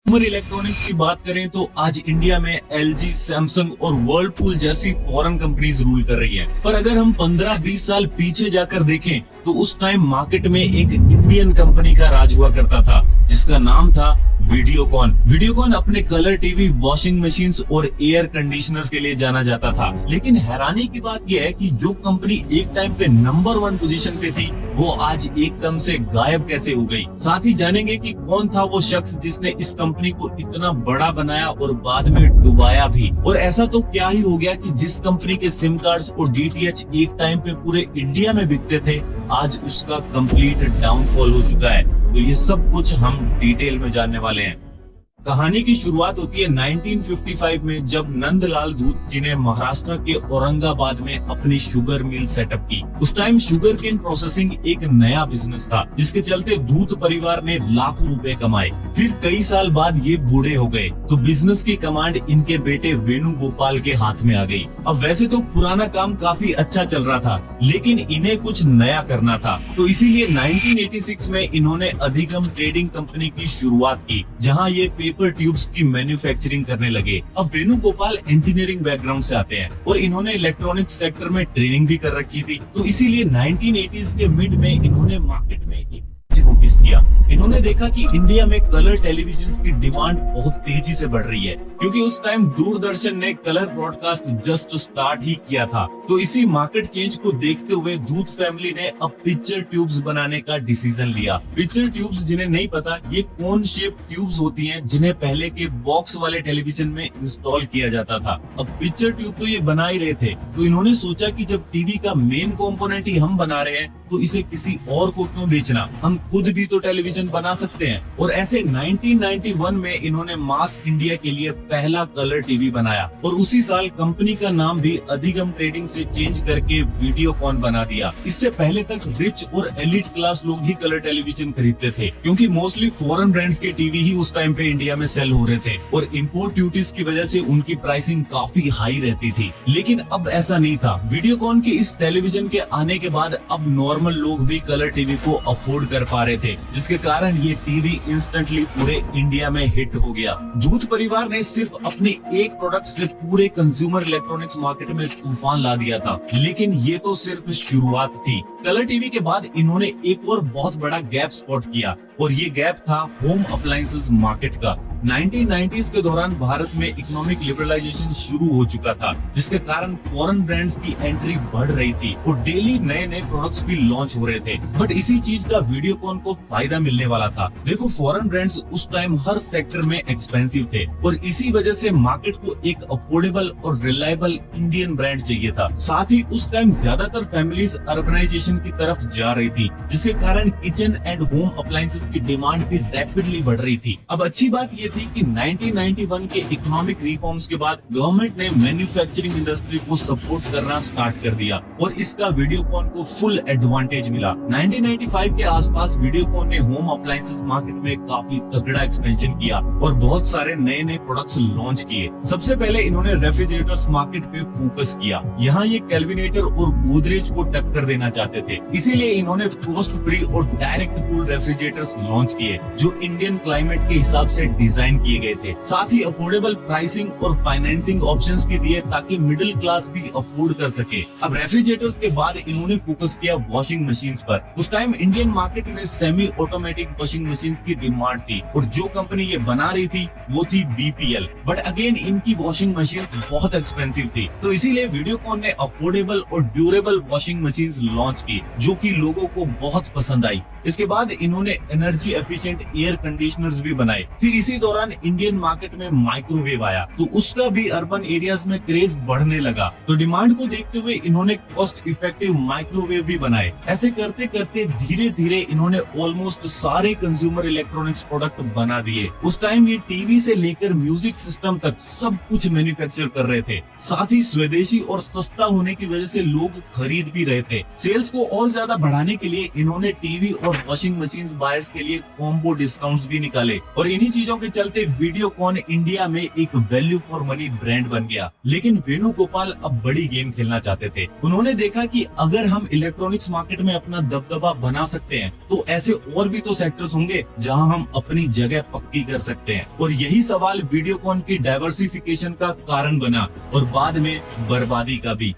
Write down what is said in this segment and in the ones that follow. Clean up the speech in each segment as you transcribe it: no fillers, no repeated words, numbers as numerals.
Consumer electronics की बात करें तो आज इंडिया में एलजी, सैमसंग और वर्लपूल जैसी फॉरेन कंपनीज रूल कर रही है। पर अगर हम 15-20 साल पीछे जाकर देखें तो उस टाइम मार्केट में एक इंडियन कंपनी का राज हुआ करता था जिसका नाम था वीडियोकॉन। वीडियोकॉन अपने कलर टीवी, वॉशिंग मशीन्स और एयर कंडीशनर्स के लिए जाना जाता था। लेकिन हैरानी की बात यह है कि जो कंपनी एक टाइम पे नंबर 1 पोजीशन पे थी वो आज एकदम से गायब कैसे हो गई। साथ ही जानेंगे कि कौन था वो शख्स जिसने इस कंपनी को इतना बड़ा बनाया और बाद में डुबाया भी। और ऐसा तो क्या ही हो गया कि जिस कंपनी के सिम कार्ड्स और डीटीएच एक टाइम पे पूरे इंडिया में बिकते थे, आज उसका कंप्लीट डाउनफॉल हो चुका है। तो ये सब कुछ हम डिटेल में जानने वाले हैं। कहानी की शुरुआत होती है 1955 में, जब नंदलाल धूत जी ने महाराष्ट्र के औरंगाबाद में अपनी शुगर मिल सेटअप की। उस टाइम शुगर केन प्रोसेसिंग एक नया बिजनेस था जिसके चलते धूत परिवार ने लाखों रुपए कमाए। फिर कई साल बाद ये बूढ़े हो गए तो बिजनेस की कमांड इनके बेटे वेणुगोपाल के हाथ में आ गई। अब वैसे तो पुराना काम काफी अच्छा चल रहा था लेकिन इन्हें कुछ नया करना था, तो इसीलिए 1986 में इन्होंने अधिगम ट्रेडिंग कंपनी की शुरुआत की जहाँ ये पेपर ट्यूब्स की मैन्युफैक्चरिंग करने लगे। अब वेणुगोपाल इंजीनियरिंग बैकग्राउंड से आते हैं और इन्होंने इलेक्ट्रॉनिक्स सेक्टर में ट्रेनिंग भी कर रखी थी, तो इसीलिए 1980s के मिड में इन्होंने मार्केट में एक नोटिस किया। इन्होंने देखा कि इंडिया में कलर टेलीविजन की डिमांड बहुत तेजी से बढ़ रही है, क्योंकि उस टाइम दूरदर्शन ने कलर ब्रॉडकास्ट जस्ट स्टार्ट ही किया था। तो इसी मार्केट चेंज को देखते हुए धूत फैमिली ने अब पिक्चर ट्यूब्स बनाने का डिसीजन लिया। पिक्चर ट्यूब्स, जिन्हें नहीं पता, ये कोन शेप ट्यूब्स होती हैं जिन्हें पहले के बॉक्स वाले टेलीविजन में इंस्टॉल किया जाता था। अब पिक्चर ट्यूब तो ये बना ही रहे थे, तो इन्होंने सोचा कि जब टीवी का मेन कंपोनेंट ही हम बना रहे हैं तो इसे किसी और को क्यों बेचना, हम खुद भी तो टेलीविजन बना सकते हैं। और ऐसे 1991 में इन्होंने मास इंडिया के लिए पहला कलर टीवी बनाया और उसी साल कंपनी का नाम भी अधिगम ट्रेडिंग से चेंज करके वीडियोकॉन बना दिया। इससे पहले तक रिच और एलिट क्लास लोग ही कलर टेलीविजन खरीदते थे, क्योंकि मोस्टली फॉरेन ब्रांड्स के टीवी ही उस टाइम पे इंडिया में सेल हो रहे थे और इम्पोर्ट ड्यूटीज की वजह से उनकी प्राइसिंग काफी हाई रहती थी। लेकिन अब ऐसा नहीं था। वीडियोकॉन के इस टेलीविजन के आने के बाद अब नॉर्मल लोग भी कलर टीवी को अफोर्ड कर पा रहे थे, जिसके कारण ये टीवी इंस्टेंटली पूरे इंडिया में हिट हो गया। धूत परिवार ने सिर्फ अपने एक प्रोडक्ट से पूरे कंज्यूमर इलेक्ट्रॉनिक्स मार्केट में तूफान ला दिया था, लेकिन ये तो सिर्फ शुरुआत थी। कलर टीवी के बाद इन्होंने एक और बहुत बड़ा गैप स्पॉट किया और ये गैप था होम अप्लायंसेस मार्केट का। 1990s के दौरान भारत में इकोनॉमिक लिबरलाइजेशन शुरू हो चुका था, जिसके कारण फॉरेन ब्रांड्स की एंट्री बढ़ रही थी और डेली नए नए प्रोडक्ट्स भी लॉन्च हो रहे थे। बट इसी चीज का वीडियोकॉन को फायदा मिलने वाला था। देखो, फॉरेन ब्रांड्स उस टाइम हर सेक्टर में एक्सपेंसिव थे और इसी वजह से मार्केट को एक अफोर्डेबल और रिलायबल इंडियन ब्रांड चाहिए था। साथ ही उस टाइम ज्यादातर फैमिलीज अर्बनाइजेशन की तरफ जा रही थी, जिसके कारण किचन एंड होम अप्लायंसेस की डिमांड भी रैपिडली बढ़ रही थी। अब अच्छी बात ये थी कि 1991 के इकोनॉमिक रिफॉर्म्स के बाद गवर्नमेंट ने मैन्युफैक्चरिंग इंडस्ट्री को सपोर्ट करना स्टार्ट कर दिया और इसका वीडियोकॉन को फुल एडवांटेज मिला। 1995 के आसपास वीडियोकॉन ने होम अप्लायंसेस मार्केट में काफी तगड़ा एक्सपेंशन किया और बहुत सारे नए नए प्रोडक्ट्स लॉन्च किए। सबसे पहले इन्होंने रेफ्रिजरेटर्स मार्केट पे फोकस किया। यहाँ ये कैलविनेटर और गोदरेज को टक्कर देना चाहते थे, इसीलिए इन्होंने फ्रोस्ट फ्री और डायरेक्ट कूल रेफ्रिजरेटर्स लॉन्च किए जो इंडियन क्लाइमेट के हिसाब से डिजाइन किए गए थे। साथ ही अफोर्डेबल प्राइसिंग और फाइनेंसिंग ऑप्शंस भी दिए ताकि मिडिल क्लास भी अफोर्ड कर सके। अब रेफ्रिजरेटर्स के बाद इन्होंने फोकस किया वॉशिंग मशीन्स पर। उस टाइम इंडियन मार्केट में सेमी ऑटोमेटिक वॉशिंग मशीन्स की डिमांड थी और जो कंपनी ये बना रही थी वो थी बीपीएल। बट अगेन इनकी वॉशिंग मशीन बहुत एक्सपेंसिव थी, तो इसीलिए वीडियोकॉन ने अफोर्डेबल और ड्यूरेबल वॉशिंग मशीन लॉन्च की जो कि लोगों को बहुत पसंद आई। इसके बाद इन्होंने एनर्जी एफिशिएंट एयर कंडीशनर्स भी बनाए। फिर इसी दौरान इंडियन मार्केट में माइक्रोवेव आया, तो उसका भी अर्बन एरियाज में क्रेज बढ़ने लगा। तो डिमांड को देखते हुए इन्होंने कॉस्ट इफेक्टिव माइक्रोवेव भी बनाए। ऐसे करते करते धीरे धीरे इन्होंने ऑलमोस्ट सारे कंज्यूमर इलेक्ट्रॉनिक्स प्रोडक्ट बना दिए। उस टाइम ये टीवी से लेकर म्यूजिक सिस्टम तक सब कुछ मैन्युफैक्चर कर रहे थे। साथ ही स्वदेशी और सस्ता होने की वजह से लोग खरीद भी रहे थे। सेल्स को और ज्यादा बढ़ाने के लिए इन्होंने टीवी और और वॉशिंग मशीन बायर्स के लिए कॉम्बो डिस्काउंट्स भी निकाले। और इन्हीं चीजों के चलते वीडियोकॉन इंडिया में एक वैल्यू फॉर मनी ब्रांड बन गया। लेकिन वेणुगोपाल अब बड़ी गेम खेलना चाहते थे। उन्होंने देखा कि अगर हम इलेक्ट्रॉनिक्स मार्केट में अपना दबदबा बना सकते हैं तो ऐसे और भी तो सेक्टर्स होंगे जहां हम अपनी जगह पक्की कर सकते हैं। और यही सवाल वीडियोकॉन की डाइवर्सिफिकेशन का कारण बना और बाद में बर्बादी का भी।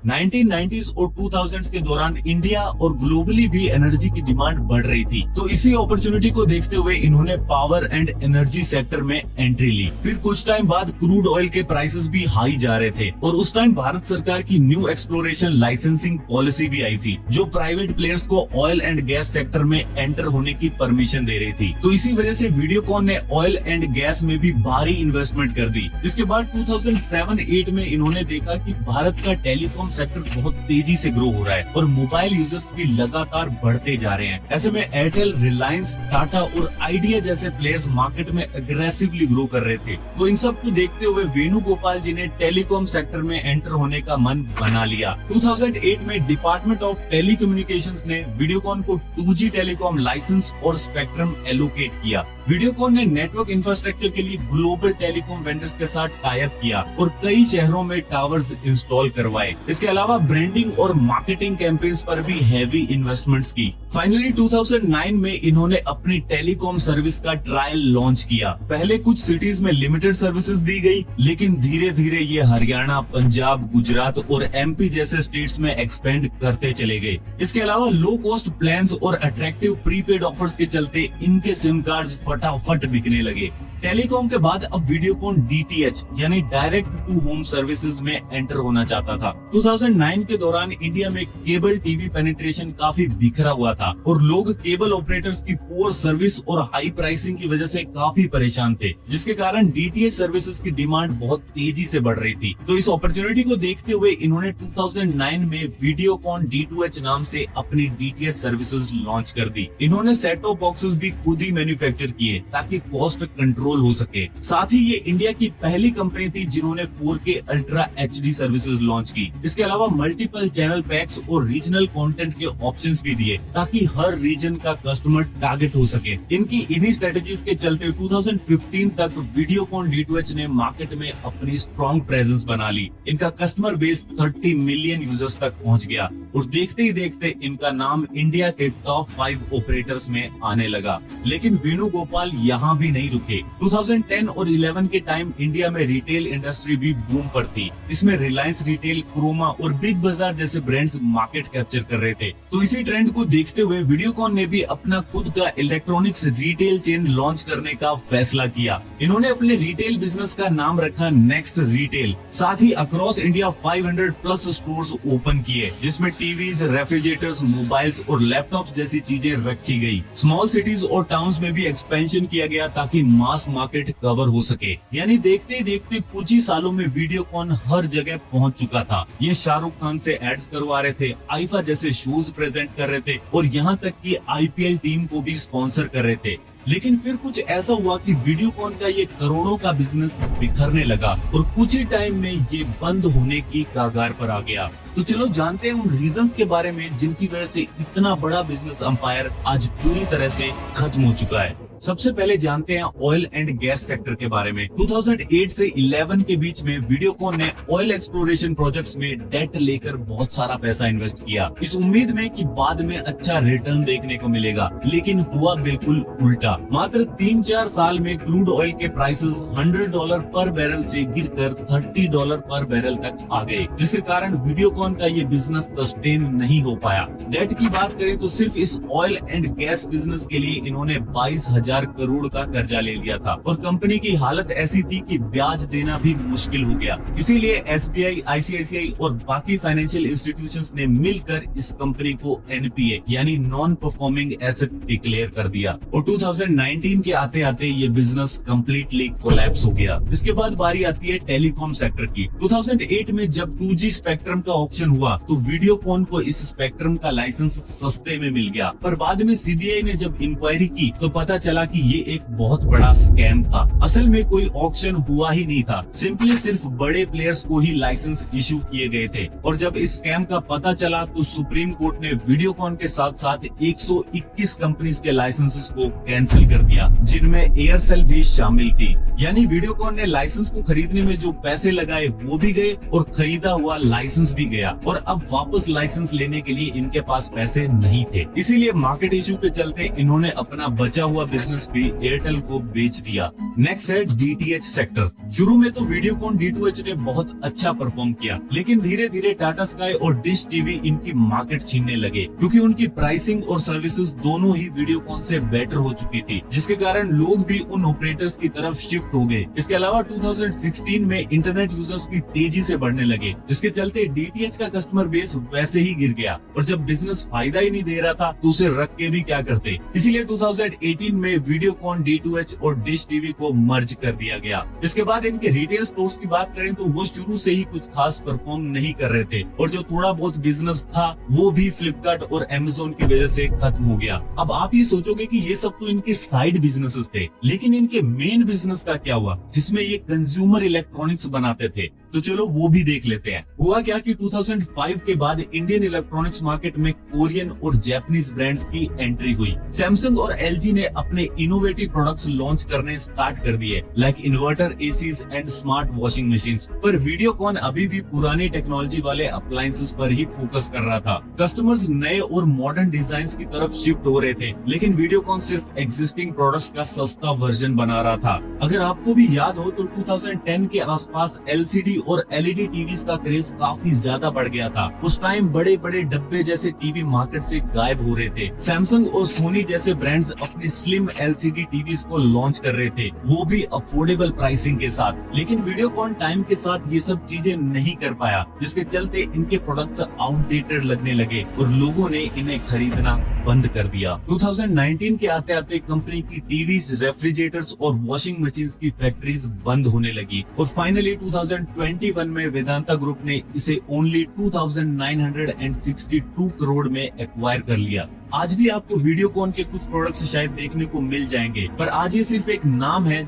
1990s और 2000s के दौरान इंडिया और ग्लोबली भी एनर्जी की डिमांड बढ़ रही थी, तो इसी अपॉर्चुनिटी को देखते हुए इन्होंने पावर एंड एनर्जी सेक्टर में एंट्री ली। फिर कुछ टाइम बाद क्रूड ऑयल के प्राइसेस भी हाई जा रहे थे और उस टाइम भारत सरकार की न्यू एक्सप्लोरेशन लाइसेंसिंग पॉलिसी भी आई थी, जो प्राइवेट प्लेयर्स को ऑयल एंड गैस सेक्टर में एंटर होने की परमिशन दे रही थी। तो इसी वजह से वीडियोकॉन ने ऑयल एंड गैस में भी भारी इन्वेस्टमेंट कर दी। इसके बाद 2007-8 में इन्होंने देखा कि भारत का टेलीकॉम सेक्टर बहुत तेजी से ग्रो हो रहा है और मोबाइल यूजर्स भी लगातार बढ़ते जा रहे हैं। ऐसे में एयरटेल, रिलायंस, टाटा और आइडिया जैसे प्लेयर्स मार्केट में अग्रेसिवली ग्रो कर रहे थे। तो इन सब को देखते हुए वेणुगोपाल जी ने टेलीकॉम सेक्टर में एंटर होने का मन बना लिया। 2008 में डिपार्टमेंट ऑफ टेलीकम्युनिकेशंस ने वीडियोकॉन को 2G टेलीकॉम लाइसेंस और स्पेक्ट्रम एलोकेट किया। वीडियोकॉन ने नेटवर्क इंफ्रास्ट्रक्चर के लिए ग्लोबल टेलीकॉम वेंडर्स के साथ टाई अप किया और कई शहरों में टावर्स इंस्टॉल करवाए। इसके अलावा ब्रांडिंग और मार्केटिंग कैंपेन्स पर भी हैवी इन्वेस्टमेंट्स की। फाइनली 2009 में इन्होंने अपनी टेलीकॉम सर्विस का ट्रायल लॉन्च किया। पहले कुछ सिटीज में लिमिटेड सर्विसेज दी गई, लेकिन धीरे धीरे ये हरियाणा, पंजाब, गुजरात और MP जैसे स्टेट्स में एक्सपेंड करते चले गए। इसके अलावा लो कॉस्ट प्लान्स और अट्रैक्टिव प्रीपेड ऑफर्स के चलते इनके सिम कार्ड्स फटाफट बिकने लगे। टेलीकॉम के बाद अब वीडियोकॉन DTH यानी डायरेक्ट टू होम सर्विसेज में एंटर होना चाहता था। 2009 के दौरान इंडिया में केबल टीवी पेनिट्रेशन काफी बिखरा हुआ था और लोग केबल ऑपरेटर्स की पुअर सर्विस और हाई प्राइसिंग की वजह से काफी परेशान थे, जिसके कारण DTH सर्विसेज की डिमांड बहुत तेजी से बढ़ रही थी। तो इस अपॉर्चुनिटी को देखते हुए इन्होंने 2009 में वीडियोकॉन D2H नाम से अपनी DTH सर्विसेज लॉन्च कर दी। इन्होंने सेट टॉप बॉक्सेस भी खुद ही मैन्युफैक्चर किए ताकि कॉस्ट कंट्रोल हो सके। साथ ही ये इंडिया की पहली कंपनी थी जिन्होंने 4K ultra HD services launch की। इसके अलावा मल्टीपल चैनल पैक्स और रीजनल कंटेंट के ऑप्शंस भी दिए ताकि हर रीजन का कस्टमर टारगेट हो सके। इनकी इन्हीं स्ट्रेटेजीज के चलते 2015 तक वीडियोकॉन D2H ने मार्केट में अपनी स्ट्रॉन्ग प्रेजेंस बना ली। इनका कस्टमर बेस 30 मिलियन यूजर्स तक पहुंच गया और देखते ही देखते इनका नाम इंडिया के टॉप 5 ऑपरेटर्स में आने लगा। लेकिन वेणुगोपाल यहाँ भी नहीं रुके। 2010 और 11 के टाइम इंडिया में रिटेल इंडस्ट्री भी बूम पर थी। इसमें रिलायंस रिटेल, क्रोमा और बिग बाजार जैसे ब्रांड्स मार्केट कैप्चर कर रहे थे। तो इसी ट्रेंड को देखते हुए वीडियोकॉन ने भी अपना खुद का इलेक्ट्रॉनिक्स रिटेल चेन लॉन्च करने का फैसला किया। इन्होंने अपने रिटेल बिजनेस का नाम रखा नेक्स्ट रिटेल। साथ ही across India 500 plus stores open किए, जिसमें टीवीज, रेफ्रिजरेटर्स, मोबाइल्स और लैपटॉप्स जैसी चीजें रखी गई। स्मॉल सिटीज और टाउन्स में भी एक्सपेंशन किया गया ताकि मास मार्केट कवर हो सके। यानी देखते ही देखते कुछ ही सालों में वीडियोकॉन हर जगह पहुंच चुका था। ये शाहरुख खान से एड्स करवा रहे थे, आईफा जैसे शूज प्रेजेंट कर रहे थे और यहाँ तक कि IPL टीम को भी स्पॉन्सर कर रहे थे। लेकिन फिर कुछ ऐसा हुआ कि वीडियोकॉन का ये करोड़ों का बिजनेस बिखरने लगा और कुछ ही टाइम में ये बंद होने की कगार पर आ गया। तो चलो जानते हैं उन रीजंस के बारे में जिनकी वजह से इतना बड़ा बिजनेस एम्पायर आज पूरी तरह से खत्म हो चुका है। सबसे पहले जानते हैं ऑयल एंड गैस सेक्टर के बारे में। 2008 से 11 के बीच में वीडियोकॉन ने ऑयल एक्सप्लोरेशन प्रोजेक्ट्स में डेट लेकर बहुत सारा पैसा इन्वेस्ट किया, इस उम्मीद में कि बाद में अच्छा रिटर्न देखने को मिलेगा। लेकिन हुआ बिल्कुल उल्टा। मात्र 3-4 साल में क्रूड ऑयल के प्राइसेस $100 पर बैरल से गिरकर $30 पर बैरल तक आ गए, जिसके कारण वीडियोकॉन का ये बिजनेस सस्टेन नहीं हो पाया। डेट की बात करें तो सिर्फ इस ऑयल एंड गैस बिजनेस के लिए इन्होंने 22,000 करोड़ का कर्जा ले लिया था और कंपनी की हालत ऐसी थी कि ब्याज देना भी मुश्किल हो गया। इसीलिए SBI, ICICI और बाकी फाइनेंशियल इंस्टीट्यूशंस ने मिलकर इस कंपनी को NPA यानी नॉन परफॉर्मिंग एसेट डिक्लेयर कर दिया और 2019 के आते आते ये बिजनेस कम्प्लीटली कोलैप्स हो गया। इसके बाद बारी आती है टेलीकॉम सेक्टर की। 2008 में जब 2G स्पेक्ट्रम का ऑक्शन हुआ तो वीडियोकॉन को इस स्पेक्ट्रम का लाइसेंस सस्ते में मिल गया, पर बाद में CBI ने जब इंक्वायरी की तो पता चला चला कि ये एक बहुत बड़ा स्कैम था। असल में कोई ऑक्शन हुआ ही नहीं था, सिंपली सिर्फ बड़े प्लेयर्स को ही लाइसेंस इशू किए गए थे। और जब इस स्कैम का पता चला तो सुप्रीम कोर्ट ने वीडियोकॉन के साथ साथ 121 कंपनीज के लाइसेंसेस को कैंसिल कर दिया, जिनमें एयरसेल भी शामिल थी। यानी वीडियोकॉन ने लाइसेंस को खरीदने में जो पैसे लगाए वो भी गए और खरीदा हुआ लाइसेंस भी गया, और अब वापस लाइसेंस लेने के लिए इनके पास पैसे नहीं थे। इसीलिए मार्केट इशू के चलते इन्होंने अपना बचा हुआ बिजनेस भी एयरटेल को बेच दिया। नेक्स्ट है डीटीएच सेक्टर। शुरू में तो वीडियोकॉन D2H ने बहुत अच्छा परफॉर्म किया, लेकिन धीरे धीरे टाटा स्काई और डिश टीवी इनकी मार्केट छीनने लगे, क्योंकि उनकी प्राइसिंग और सर्विसेज दोनों ही वीडियोकॉन से बेटर हो चुकी थी, जिसके कारण लोग भी उन ऑपरेटर्स की तरफ शिफ्ट हो गए। इसके अलावा 2016 में इंटरनेट यूजर्स भी तेजी से बढ़ने लगे, जिसके चलते डीटीएच का कस्टमर बेस वैसे ही गिर गया, और जब बिजनेस फायदा ही नहीं दे रहा था तो उसे रख के भी क्या करते। इसीलिए 2018 में वीडियोकॉन D2H और डिश टीवी को मर्ज कर दिया गया। इसके बाद इनके रिटेल स्टोर्स की बात करें तो वो शुरू से ही कुछ खास परफॉर्म नहीं कर रहे थे, और जो थोड़ा बहुत बिजनेस था वो भी फ्लिपकार्ट और अमेज़न की वजह से खत्म हो गया। अब आप ये सोचोगे कि ये सब तो इनके साइड बिजनेसेस थे, लेकिन इनके मेन बिजनेस का क्या हुआ, जिसमें ये कंज्यूमर इलेक्ट्रॉनिक्स बनाते थे? तो चलो वो भी देख लेते हैं। हुआ क्या कि 2005 के बाद इंडियन इलेक्ट्रॉनिक्स मार्केट में कोरियन और जापानीज ब्रांड्स की एंट्री हुई। सैमसंग और एलजी ने अपने इनोवेटिव प्रोडक्ट्स लॉन्च करने स्टार्ट कर दिए, like inverter, ACs and smart washing machines. पर वीडियोकॉन अभी भी पुरानी टेक्नोलॉजी वाले अप्लायंसेस पर ही फोकस कर रहा था। कस्टमर्स नए और मॉडर्न डिजाइन की तरफ शिफ्ट हो रहे थे, लेकिन वीडियोकॉन सिर्फ एग्जिस्टिंग प्रोडक्ट्स का सस्ता वर्जन बना रहा था। अगर आपको भी याद हो तो 2010 के आसपास एलसीडी और एलईडी टीवीज का क्रेज काफी ज्यादा बढ़ गया था। उस टाइम बड़े बड़े डब्बे जैसे टीवी मार्केट से गायब हो रहे थे। सैमसंग और सोनी जैसे ब्रांड्स अपनी स्लिम एलसीडी टीवीज को लॉन्च कर रहे थे, वो भी अफोर्डेबल प्राइसिंग के साथ। लेकिन वीडियोकॉन टाइम के साथ ये सब चीजें नहीं कर पाया, जिसके चलते इनके प्रोडक्ट्स आउटडेटेड लगने लगे और लोगों ने इन्हें खरीदना बंद कर दिया। 2019 के आते आते कंपनी की टीवीज, रेफ्रिजरेटर्स और वॉशिंग मशीन्स की फैक्ट्रीज बंद होने लगी, और फाइनली 2021 में वेदांता ग्रुप ने इसे ओनली 2962 करोड़ में एक्वायर कर लिया। आज भी आपको वीडियोकॉन के कुछ प्रोडक्ट्स शायद देखने को मिल जाएंगे, पर आज ये सिर्फ एक नाम है